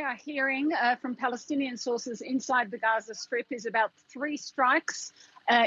are hearing from Palestinian sources inside the Gaza Strip is about 3 strikes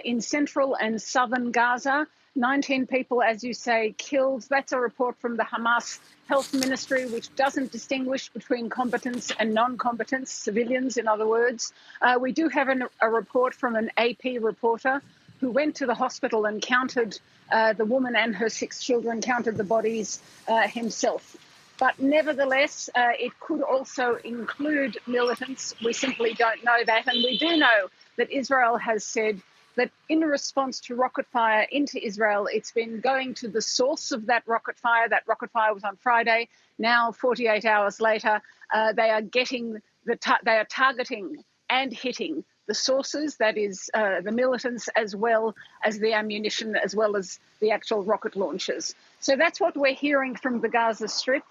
in central and southern Gaza. 19 people, as you say, killed. That's a report from the Hamas Health Ministry, which doesn't distinguish between combatants and non-combatants, civilians, in other words. We do have a report from an AP reporter who went to the hospital and counted the woman and her 6 children, counted the bodies himself. But nevertheless, it could also include militants. We simply don't know that. And we do know that Israel has said that in response to rocket fire into Israel, it's been going to the source of that rocket fire. That rocket fire was on Friday. Now, 48 hours later, they are targeting and hitting the sources, that is the militants, as well as the ammunition, as well as the actual rocket launchers. So that's what we're hearing from the Gaza Strip,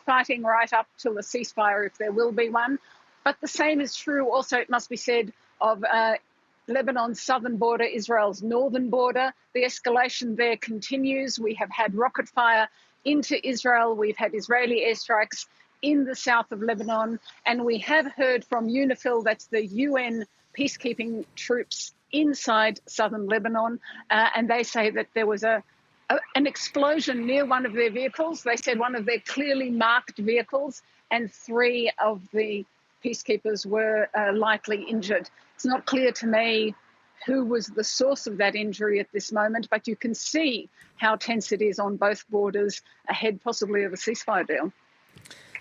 fighting right up till a ceasefire, if there will be one. But the same is true also, it must be said, of Lebanon's southern border, Israel's northern border. The escalation there continues. We have had rocket fire into Israel. We've had Israeli airstrikes in the south of Lebanon. And we have heard from UNIFIL, that's the UN peacekeeping troops inside southern Lebanon. And they say that there was an explosion near one of their vehicles. They said one of their clearly marked vehicles, and 3 of the peacekeepers were lightly injured. It's not clear to me who was the source of that injury at this moment, but you can see how tense it is on both borders ahead possibly of a ceasefire deal.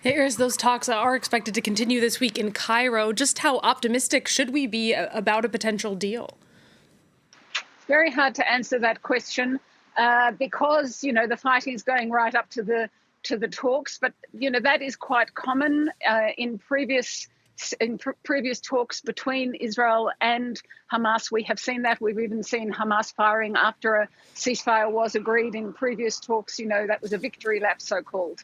Hey, Irris, those talks are expected to continue this week in Cairo. Just how optimistic should we be about a potential deal? It's very hard to answer that question because, the fighting is going right up to the talks. But, that is quite common in previous talks between Israel and Hamas. We have seen that. We've even seen Hamas firing after a ceasefire was agreed in previous talks. That was a victory lap, so-called.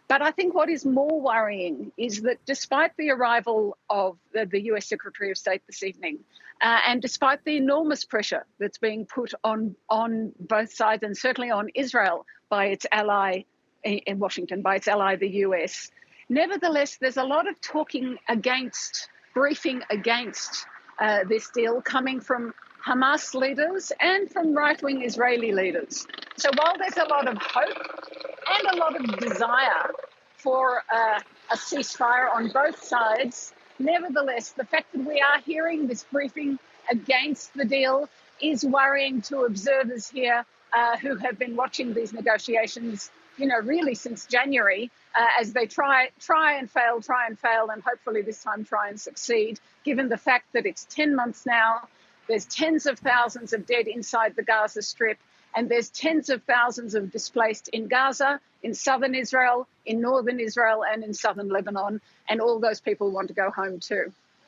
But I think what is more worrying is that despite the arrival of the US Secretary of State this evening, and despite the enormous pressure that's being put on both sides, and certainly on Israel by its ally in Washington, by its ally, the US, nevertheless, there's a lot of briefing against this deal coming from Hamas leaders and from right-wing Israeli leaders. So while there's a lot of hope and a lot of desire for a ceasefire on both sides, nevertheless, the fact that we are hearing this briefing against the deal is worrying to observers here who have been watching these negotiations, really since January, as they try and fail, and hopefully this time try and succeed, given the fact that it's 10 months now, there's tens of thousands of dead inside the Gaza Strip, and there's tens of thousands of displaced in Gaza, in southern Israel, in northern Israel, and in southern Lebanon, and all those people want to go home too.